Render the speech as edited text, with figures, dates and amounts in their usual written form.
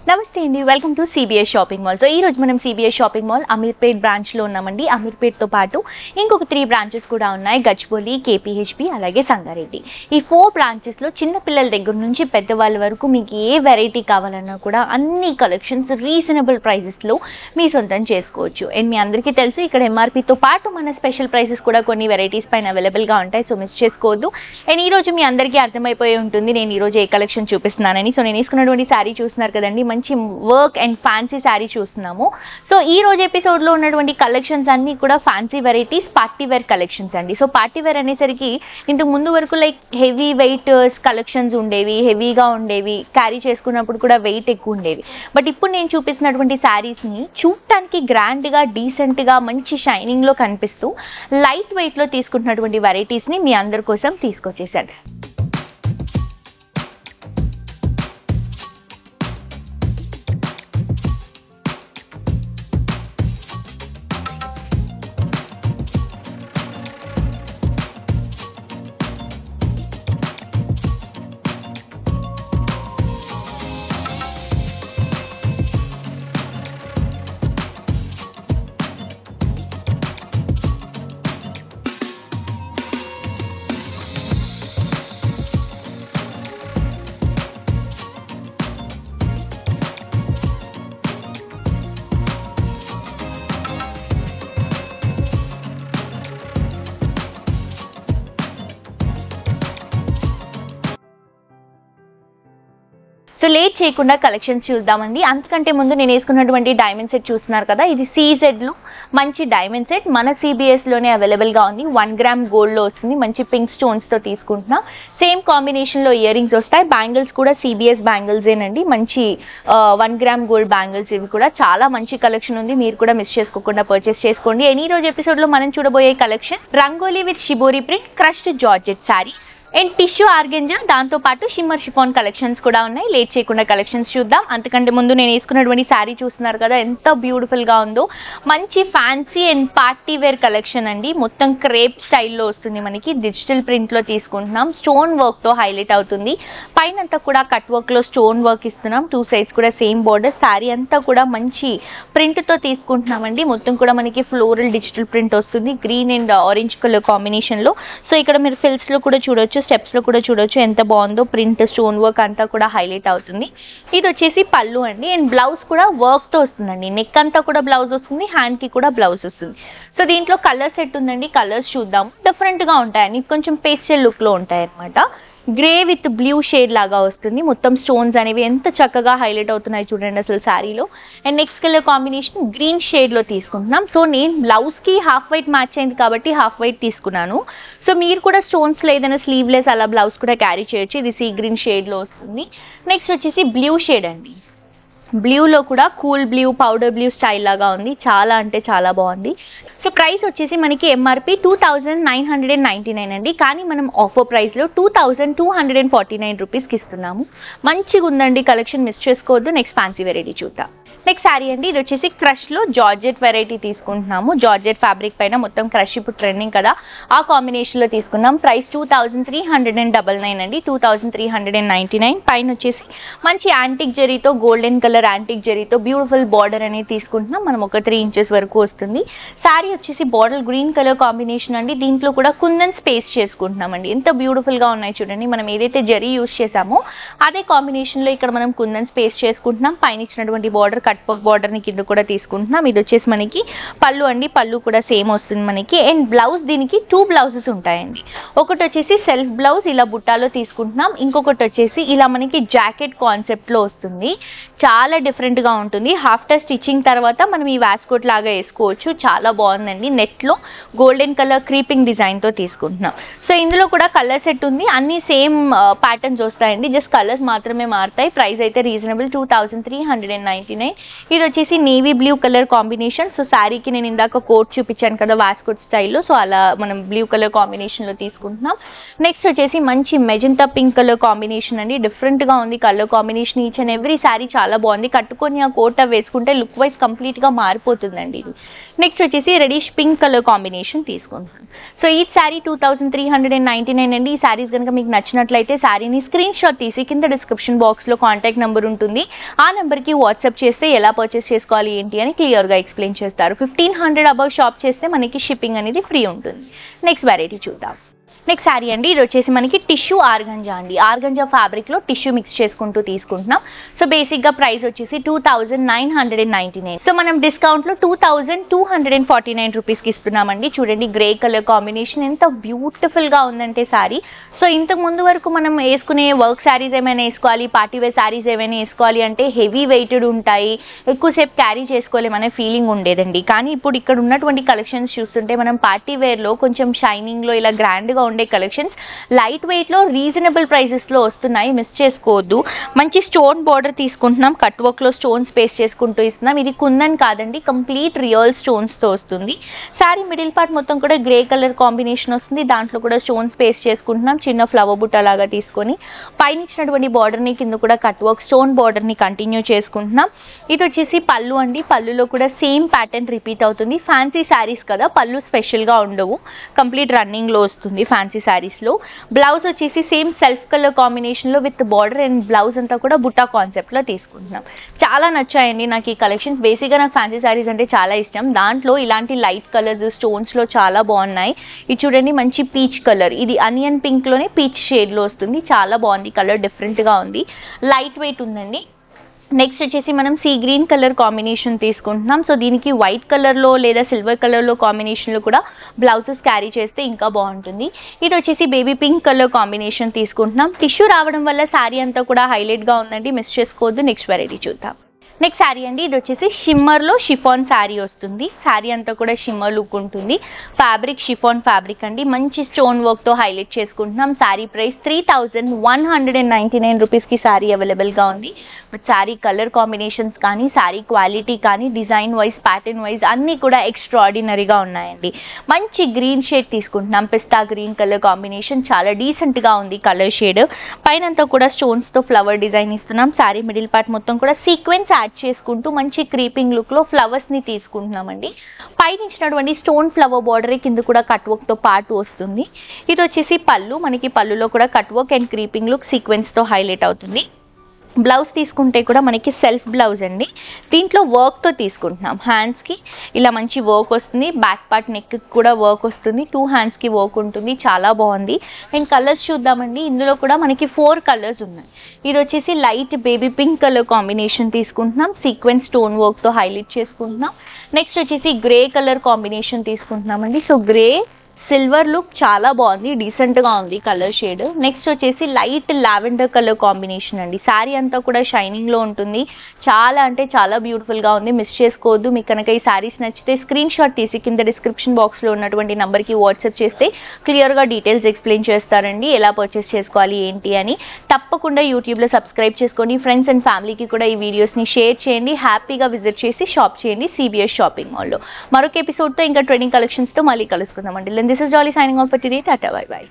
నమస్తే అండి, welcome to CBS shopping mall. So ఈ రోజు మనం CBS shopping mall Ameerpet branch లో ఉన్నామండి. అమీర్పేట్ తో పాటు ఇంకొక 3 బ్రాంచెస్ కూడా ఉన్నాయి. గచ్చిబౌలి, కేపీహెచ్పి, అలాగే సంగారెడ్డి. ఈ 4 బ్రాంచెస్ లో చిన్న పిల్లల దగ్గర నుంచి పెద్దవాళ్ళ వరకు మీకు ఏ వెరైటీ కావాలన్నా కూడా అన్ని కలెక్షన్స్ రీజనబుల్ ప్రైజెస్ లో మీ సొంతం చేసుకోవచ్చు. అండ్ మీ అందరికీ తెలుసు ఇక్కడ ఎంఆర్పీతో పాటు మన స్పెషల్ ప్రైసెస్ కూడా కొన్ని వెరైటీస్ పైన అవైలబుల్ గా ఉంటాయి. సో మిస్ చేసుకోవద్దు. అండ్ ఈ రోజు మీ అందరికీ అర్థమైపోయి ఉంటుంది నేను ఈ రోజు ఏ కలెక్షన్ చూపిస్తున్నానని. సో నేను తీసుకున్నటువంటి శారీ చూస్తున్నారు కదండి, మంచి వర్క్ అండ్ ఫ్యాన్సీ శారీ చూస్తున్నాము. సో ఈ రోజు ఎపిసోడ్ లో ఉన్నటువంటి కలెక్షన్స్ అన్ని కూడా fancy varieties, party wear collections అండి. సో పార్టీ వేర్ అనేసరికి ఇంతకు ముందు వరకు లైక్ హెవీ వెయిట్ కలెక్షన్స్ ఉండేవి, హెవీగా ఉండేవి, క్యారీ చేసుకున్నప్పుడు కూడా వెయిట్ ఎక్కువ ఉండేవి. బట్ ఇప్పుడు నేను చూపిస్తున్నటువంటి శారీస్ ని చూడటానికి గ్రాండ్ గా, డీసెంట్ గా, మంచి షైనింగ్ లో కనిపిస్తూ లైట్ వెయిట్ లో తీసుకుంటున్నటువంటి వెరైటీస్ ని మీ అందరి కోసం తీసుకొచ్చేసాను. సో లేట్ చేయకుండా కలెక్షన్స్ చూద్దామండి. అంతకంటే ముందు నేను వేసుకున్నటువంటి డైమండ్ సెట్ చూస్తున్నారు కదా, ఇది CZ లో మంచి డైమండ్ సెట్ మన CBS లోనే అవైలబుల్ గా ఉంది. 1 గ్రామ్ గోల్డ్ లో వస్తుంది. మంచి పింక్ స్టోన్స్ తో తీసుకుంటున్నా. సేమ్ కాంబినేషన్ లో ఇయర్ రింగ్స్ వస్తాయి. బ్యాంగిల్స్ కూడా CBS బ్యాంగిల్స్ ఏనండి. మంచి 1 గ్రామ్ గోల్డ్ బ్యాంగిల్స్. ఇవి కూడా చాలా మంచి కలెక్షన్ ఉంది. మీరు కూడా మిస్ చేసుకోకుండా పర్చేస్ చేసుకోండి. ఈ రోజు ఎపిసోడ్ లో మనం చూడబోయే collection rangoli with shibori print crushed georgette sari and tissue organza, దాంతో పాటు షిమ్మర్ షిఫాన్ కలెక్షన్స్ కూడా ఉన్నాయి. లేట్ చేయకుండా కలెక్షన్స్ చూద్దాం. అంతకంటే ముందు నేను వేసుకున్నటువంటి శారీ చూస్తున్నారు కదా, ఎంత బ్యూటిఫుల్ గా ఉందో. మంచి fancy and party wear collection అండి. మొత్తం క్రేప్ స్టైల్లో వస్తుంది. మనకి డిజిటల్ ప్రింట్ లో తీసుకుంటున్నాం. స్టోన్ వర్క్ తో హైలైట్ అవుతుంది. పైన అంతా కూడా కట్ వర్క్ లో స్టోన్ వర్క్ ఇస్తున్నాం. 2 సైడ్స్ కూడా సేమ్ బోర్డర్. శారీ అంతా కూడా మంచి ప్రింట్ తో తీసుకుంటున్నామండి. మొత్తం కూడా మనకి ఫ్లోరల్ డిజిటల్ ప్రింట్ వస్తుంది. Green and orange colour combination లో. సో ఇక్కడ మీరు ఫిల్స్ లో కూడా చూడొచ్చు, స్టెప్స్ లో కూడా చూడొచ్చు ఎంత బాగుందో. ప్రింట్, స్టోన్ వర్క్ అంతా కూడా హైలైట్ అవుతుంది. ఇది వచ్చేసి పళ్ళు అండి. అండ్ బ్లౌజ్ కూడా వర్క్ తో వస్తుందండి. నెక్ అంతా కూడా బ్లౌజ్ వస్తుంది, హ్యాండ్ కి కూడా బ్లౌజ్ వస్తుంది. సో దీంట్లో కలర్ సెట్ ఉందండి. కలర్స్ చూద్దాం. డిఫరెంట్ గా ఉంటాయండి, కొంచెం పేస్టల్ లుక్ లో ఉంటాయి అనమాట. గ్రే విత్ బ్లూ షేడ్ లాగా వస్తుంది. మొత్తం స్టోన్స్ అనేవి ఎంత చక్కగా హైలైట్ అవుతున్నాయి చూడండి అసలు శారీలో. And next colour combination green shade లో తీసుకుంటున్నాం. సో నేను బ్లౌజ్ కి హాఫ్ వైట్ మ్యాచ్ అయింది కాబట్టి హాఫ్ వైట్ తీసుకున్నాను. సో మీరు కూడా స్టోన్స్ లో ఏదైనా స్లీవ్లెస్ అలా బ్లౌజ్ కూడా క్యారీ చేయొచ్చు. ఇది సీ గ్రీన్ షేడ్ లో వస్తుంది. నెక్స్ట్ వచ్చేసి బ్లూ షేడ్ అండి. బ్లూలో కూడా cool blue, powder blue style లాగా ఉంది. చాలా అంటే చాలా బాగుంది. సో ప్రైస్ వచ్చేసి మనకి ఎంఆర్పి 2999 అండి. కానీ మనం ఆఫర్ ప్రైస్ లో 2249 రూపీస్కి ఇస్తున్నాము. మంచిగా ఉందండి కలెక్షన్, మిస్ చేసుకోవద్దు. నెక్స్ట్ ఫ్యాన్సీ వెరైటీ చూద్దాం. నెక్స్ట్ శారీ అండి. ఇది వచ్చేసి క్రష్ లో జార్జెట్ వెరైటీ తీసుకుంటున్నాము. జార్జెట్ ఫ్యాబ్రిక్ పైన మొత్తం క్రష్ ఇప్పుడు ట్రెండింగ్ కదా, ఆ కాంబినేషన్ లో తీసుకున్నాం. ప్రైస్ 2399 అండి. 2399. పైన వచ్చేసి మంచి యాంటిక్ జరీతో, గోల్డెన్ కలర్ యాంటిక్ జరీతో బ్యూటిఫుల్ బార్డర్ అనేది తీసుకుంటున్నాం. మనం ఒక 3 ఇంచెస్ వరకు వస్తుంది. శారీ వచ్చేసి బార్డర్ గ్రీన్ కలర్ కాంబినేషన్ అండి. దీంట్లో కూడా కుందన్ స్పేస్ చేసుకుంటున్నామండి. ఎంత బ్యూటిఫుల్ గా ఉన్నాయి చూడండి. మనం ఏదైతే జరీ యూస్ చేసామో అదే కాంబినేషన్ లో ఇక్కడ మనం కుందన్ స్పేస్ చేసుకుంటున్నాం. పైన ఇచ్చినటువంటి బార్డర్ కట్ వర్క్ బార్డర్ ని కింద కూడా తీసుకుంటున్నాం. ఇది వచ్చేసి మనకి పళ్ళు అండి. పళ్ళు కూడా సేమ్ వస్తుంది మనకి. అండ్ బ్లౌజ్ దీనికి 2 బ్లౌజెస్ ఉంటాయండి. ఒకటి వచ్చేసి సెల్ఫ్ బ్లౌజ్ ఇలా బుట్టాలో తీసుకుంటున్నాం. ఇంకొకటి వచ్చేసి ఇలా మనకి జాకెట్ కాన్సెప్ట్ లో వస్తుంది. చాలా డిఫరెంట్ గా ఉంటుంది. ఆఫ్టర్ స్టిచ్చింగ్ తర్వాత మనం ఈ వాస్కోట్ లాగా వేసుకోవచ్చు. చాలా బాగుందండి. నెట్ లో గోల్డెన్ కలర్ క్రీపింగ్ డిజైన్ తో తీసుకుంటున్నాం. సో ఇందులో కూడా కలర్ సెట్ ఉంది. అన్ని సేమ్ ప్యాటర్న్స్ వస్తాయండి. జస్ట్ కలర్స్ మాత్రమే మారుతాయి. ప్రైస్ అయితే రీజనబుల్ 2399. ఇది వచ్చేసి navy blue colour combination. So శారీకి నేను ఇందాక కోట్ చూపించాను కదా వాస్కోట్ స్టైల్లో, సో అలా మనం బ్లూ కలర్ కాంబినేషన్లో తీసుకుంటున్నాం. నెక్స్ట్ వచ్చేసి మంచి మెజెంటా పింక్ కలర్ కాంబినేషన్ అండి. డిఫరెంట్గా ఉంది colour combination. Each and every sari చాలా బాగుంది. కట్టుకొని ఆ కోట్ వేసుకుంటే లుక్ వైజ్ కంప్లీట్గా మారిపోతుందండి ఇది. నెక్స్ట్ వచ్చేసి రెడిష్ పింక్ కలర్ కాంబినేషన్ తీసుకుంటున్నాం. సో ఈ శారీ 2399 అండి. ఈ శారీస్ కనుక మీకు నచ్చినట్లయితే శారీని స్క్రీన్ షాట్ తీసి కింద డిస్క్రిప్షన్ బాక్స్లో కాంటాక్ట్ నెంబర్ ఉంటుంది. ఆ నెంబర్కి వాట్సాప్ చేస్తే ఎలా పర్చేస్ చేసుకోవాలి ఏంటి అని క్లియర్గా ఎక్స్ప్లెయిన్ చేస్తారు. 1500 అబౌవ్ షాప్ చేస్తే మనకి షిప్పింగ్ అనేది ఫ్రీ ఉంటుంది. నెక్స్ట్ వెరైటీ చూద్దాం. నెక్స్ట్ శారీ అండి. ఇది వచ్చేసి మనకి టిష్యూ ఆర్గంజా అండి. ఆర్గంజా ఫ్యాబ్రిక్లో టిష్యూ మిక్స్ చేసుకుంటూ తీసుకుంటున్నాం. సో బేసిక్గా ప్రైస్ వచ్చేసి 2999. సో మనం డిస్కౌంట్లో 2249 రూపీస్కి ఇస్తున్నామండి. చూడండి గ్రే కలర్ కాంబినేషన్ ఎంత బ్యూటిఫుల్గా ఉందంటే శారీ. సో ఇంతకు ముందు వరకు మనం వేసుకునే వర్క్ శారీస్ ఏమైనా వేసుకోవాలి, పార్టీ వేర్ శారీస్ ఏమైనా వేసుకోవాలి అంటే హెవీ వెయిటెడ్ ఉంటాయి, ఎక్కువసేపు క్యారీ చేసుకోలేమనే ఫీలింగ్ ఉండేదండి. కానీ ఇప్పుడు ఇక్కడ ఉన్నటువంటి కలెక్షన్స్ చూస్తుంటే మనం పార్టీ వేర్లో కొంచెం షైనింగ్లో ఇలా గ్రాండ్గా ఉండే కలెక్షన్స్ లైట్ వెయిట్లో రీజనబుల్ ప్రైసెస్లో వస్తున్నాయి. మిస్ చేసుకోవద్దు. మంచి స్టోన్ బార్డర్ తీసుకుంటున్నాం. కట్ వర్క్లో స్టోన్స్ పేస్ట్ చేసుకుంటూ ఇస్తున్నాం. ఇది కుందన్ కాదండి, కంప్లీట్ రియల్ స్టోన్స్తో వస్తుంది. శారీ మిడిల్ పార్ట్ మొత్తం కూడా గ్రే కలర్ కాంబినేషన్ వస్తుంది. దాంట్లో కూడా స్టోన్స్ పేస్ట్ చేసుకుంటున్నాం. చిన్న ఫ్లవర్ బుట్ట లాగా తీసుకొని పైన ఇచ్చినటువంటి బార్డర్ని కింద కూడా కట్ వర్క్ స్టోన్ బార్డర్ని కంటిన్యూ చేసుకుంటున్నాం. ఇది వచ్చేసి పళ్ళు అండి. పళ్ళులో కూడా సేమ్ ప్యాటర్న్ రిపీట్ అవుతుంది. ఫ్యాన్సీ శారీస్ కదా, పళ్ళు స్పెషల్గా ఉండవు, కంప్లీట్ రన్నింగ్లో వస్తుంది ఫ్యాన్సీ శారీస్లో. బ్లౌజ్ వచ్చేసి సేమ్ సెల్ఫ్ కలర్ కాంబినేషన్లో విత్ బార్డర్ అండ్ బ్లౌజ్ అంతా కూడా బుట్టా కాన్సెప్ట్లో తీసుకుంటున్నాం. చాలా నచ్చాయండి నాకు ఈ కలెక్షన్స్. బేసిక్గా నాకు ఫ్యాన్సీ శారీస్ అంటే చాలా ఇష్టం. దాంట్లో ఇలాంటి లైట్ కలర్స్ స్టోన్స్లో చాలా బాగున్నాయి. ఇది చూడండి మంచి పీచ్ కలర్, ఇది అనియన్ పింక్లోనే పీచ్ షేడ్లో వస్తుంది. చాలా బాగుంది కలర్, డిఫరెంట్గా ఉంది, లైట్ వెయిట్ ఉందండి. నెక్స్ట్ వచ్చేసి మనం సీ గ్రీన్ కలర్ కాంబినేషన్ తీసుకుంటున్నాం. సో దీనికి వైట్ కలర్లో లేదా సిల్వర్ కలర్లో కాంబినేషన్లో కూడా బ్లౌజెస్ క్యారీ చేస్తే ఇంకా బాగుంటుంది. ఇది వచ్చేసి బేబీ పింక్ కలర్ కాంబినేషన్ తీసుకుంటున్నాం. టిష్యూ రావడం వల్ల శారీ అంతా కూడా హైలైట్గా ఉందండి, మిస్ చేసుకోవద్దు. నెక్స్ట్ వెరైటీ చూద్దాం. నెక్స్ట్ శారీ అండి. ఇది వచ్చేసి షిమ్మర్లో షిఫాన్ శారీ వస్తుంది. శారీ అంతా కూడా షిమ్మర్ లుక్ ఉంటుంది. ఫ్యాబ్రిక్ షిఫాన్ ఫ్యాబ్రిక్ అండి. మంచి స్టోన్ వర్క్తో హైలైట్ చేసుకుంటున్నాం. శారీ ప్రైస్ 3199 రూపీస్కి శారీ అవైలబుల్గా ఉంది. బట్ శారీ కలర్ కాంబినేషన్స్ కానీ, శారీ క్వాలిటీ కానీ, డిజైన్ వైజ్, ప్యాటర్న్ వైజ్ అన్నీ కూడా ఎక్స్ట్రాడినరీగా ఉన్నాయండి. మంచి గ్రీన్ షేడ్ తీసుకుంటున్నాం. పిస్తా గ్రీన్ కలర్ కాంబినేషన్ చాలా డీసెంట్గా ఉంది కలర్ షేడ్. పైనంతా కూడా స్టోన్స్తో ఫ్లవర్ డిజైన్ ఇస్తున్నాం. శారీ మిడిల్ పార్ట్ మొత్తం కూడా సీక్వెన్స్ యాడ్ చేసుకుంటూ మంచి క్రీపింగ్ లుక్లో ఫ్లవర్స్ని తీసుకుంటున్నామండి. పైన ఇచ్చినటువంటి స్టోన్ ఫ్లవర్ బార్డర్ కింద కూడా కట్ వర్క్తో పాటు వస్తుంది. ఇది వచ్చేసి పళ్ళు. మనకి పళ్ళులో కూడా cut work and creeping look సీక్వెన్స్తో హైలైట్ అవుతుంది. బ్లౌజ్ తీసుకుంటే కూడా మనకి సెల్ఫ్ బ్లౌజ్ అండి. దీంట్లో వర్క్తో తీసుకుంటున్నాం. హ్యాండ్స్కి ఇలా మంచి వర్క్ వస్తుంది. బ్యాక్ పార్ట్ నెక్ కూడా వర్క్ వస్తుంది. 2 హ్యాండ్స్కి వర్క్ ఉంటుంది. చాలా బాగుంది. అండ్ కలర్స్ చూద్దామండి. ఇందులో కూడా మనకి 4 కలర్స్ ఉన్నాయి. ఇది వచ్చేసి light baby pink colour combination తీసుకుంటున్నాం. సీక్వెన్స్ స్టోన్ వర్క్తో హైలైట్ చేసుకుంటున్నాం. నెక్స్ట్ వచ్చేసి గ్రే కలర్ కాంబినేషన్ తీసుకుంటున్నామండి. సో గ్రే సిల్వర్ లుక్ చాలా బాగుంది, డీసెంట్గా ఉంది కలర్ షేడ్. నెక్స్ట్ వచ్చేసి లైట్ లావెండర్ కలర్ కాంబినేషన్ అండి. శారీ అంతా కూడా షైనింగ్లో ఉంటుంది. చాలా అంటే చాలా బ్యూటిఫుల్గా ఉంది, మిస్ చేసుకోవద్దు. మీకు కనుక ఈ శారీస్ నచ్చితే స్క్రీన్ షాట్ తీసి కింద డిస్క్రిప్షన్ బాక్స్లో ఉన్నటువంటి నెంబర్కి వాట్సాప్ చేస్తే క్లియర్గా డీటెయిల్స్ ఎక్స్ప్లెయిన్ చేస్తారండి, ఎలా పర్చేస్ చేసుకోవాలి ఏంటి అని. తప్పకుండా యూట్యూబ్లో సబ్స్క్రైబ్ చేసుకోండి. ఫ్రెండ్స్ అండ్ ఫ్యామిలీకి కూడా ఈ వీడియోస్ని షేర్ చేయండి. హ్యాపీగా విజిట్ చేసి షాప్ చేయండి CBS షాపింగ్ మాల్లో. మరొక ఎపిసోడ్తో ఇంకా ట్రెండింగ్ కలెక్షన్స్తో మళ్ళీ కలుసుకుందామండి. This is Jolly signing off for today. Tata, bye bye.